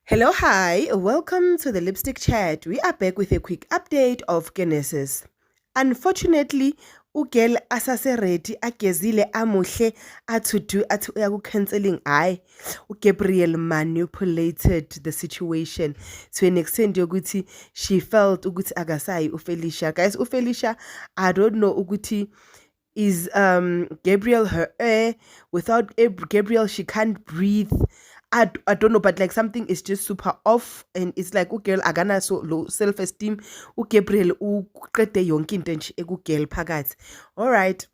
Hello, hi, welcome to the Lipstick Chat. We are back with a quick update of Genesis. Unfortunately, ugel asase ready agezile amuhle athudu athi uyaku-cancelling hayi uGabriel manipulated the situation to an extent yokuthi she felt ukuthi akasayi uFelicia. Guys, uFelicia, I don't know ukuthi is Gabriel her air. Without Gabriel she can't breathe. I don't know, but like something is just super off, and it's like girl agana so low self-esteem. Gabriel uqede yonke into nje ekugirl phakathi. All right.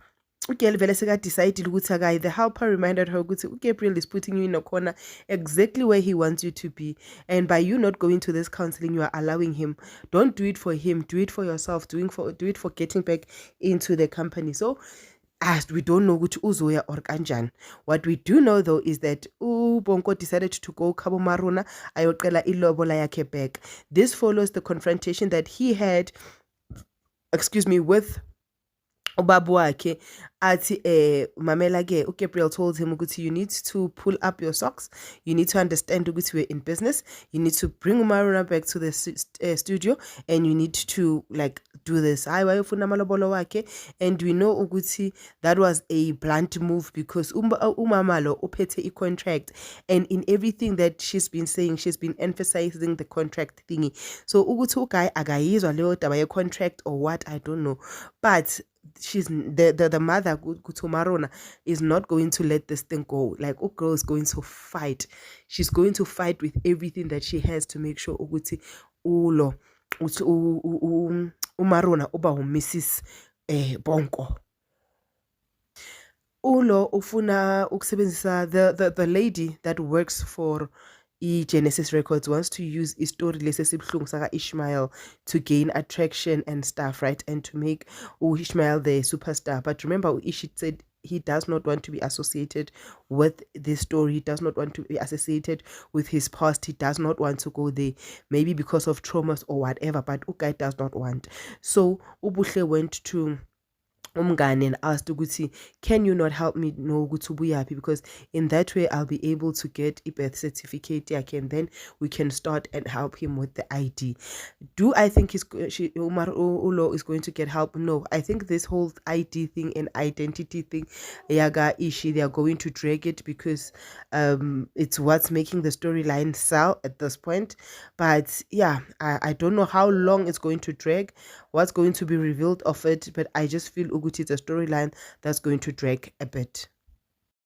Ugirl vele seka decided ukuthi akayi. The helper reminded her ukuthi Gabriel is putting you in a corner exactly where he wants you to be, and by you not going to this counseling, you are allowing him. Don't do it for him, do it for yourself. Do it for getting back into the company. So as we don't know which uzoya or kanjani. What we do know though is that Bonko decided to go Cabo Maruna ayoqela ilobola yakhe back. This follows the confrontation that he had, with ubaba wakhe athi mamela ke uGabriel told him ukuthi you need to pull up your socks, you need to understand ukuthi we're in business, you need to bring Maruna back to the studio, and you need to like do this. Hayi wayefuna amalobolo wakhe, and we know ukuthi that was a blunt move because umama lo uphethe i-contract, and in everything that she's been saying she's been emphasizing the contract thingy. So ukuthi uguy akayizwa leyo daba ye-contract or what, I don't know, but she's the mother Maruna is not going to let this thing go. Like girl is going to fight. She's going to fight with everything that she has to make sure ukuthi ulo uMaruna uba uMrs Bonko. Ulo ufuna ukusebenzisa the lady that works for Genesis Records wants to use story lesesibhlungu saka Ishmael to gain attraction and stuff, right? And to make Ishmael the superstar. But remember, Ishi said he does not want to be associated with this story. He does not want to be associated with his past. He does not want to go there, maybe because of traumas or whatever, but Ugai does not want. So Ubuhle went to umngane and asked ukuthi, can you not help me know ukuthi ubuyaphi, because in that way I'll be able to get a birth certificate yakhe, and then we can start and help him with the ID. Do I think Ulo is going to get help? No, I think this whole ID thing and identity thing, yaga ishi, they are going to drag it because it's what's making the storyline sell at this point. But yeah, I don't know how long it's going to drag, what's going to be revealed of it, but I just feel it's a storyline that's going to drag a bit.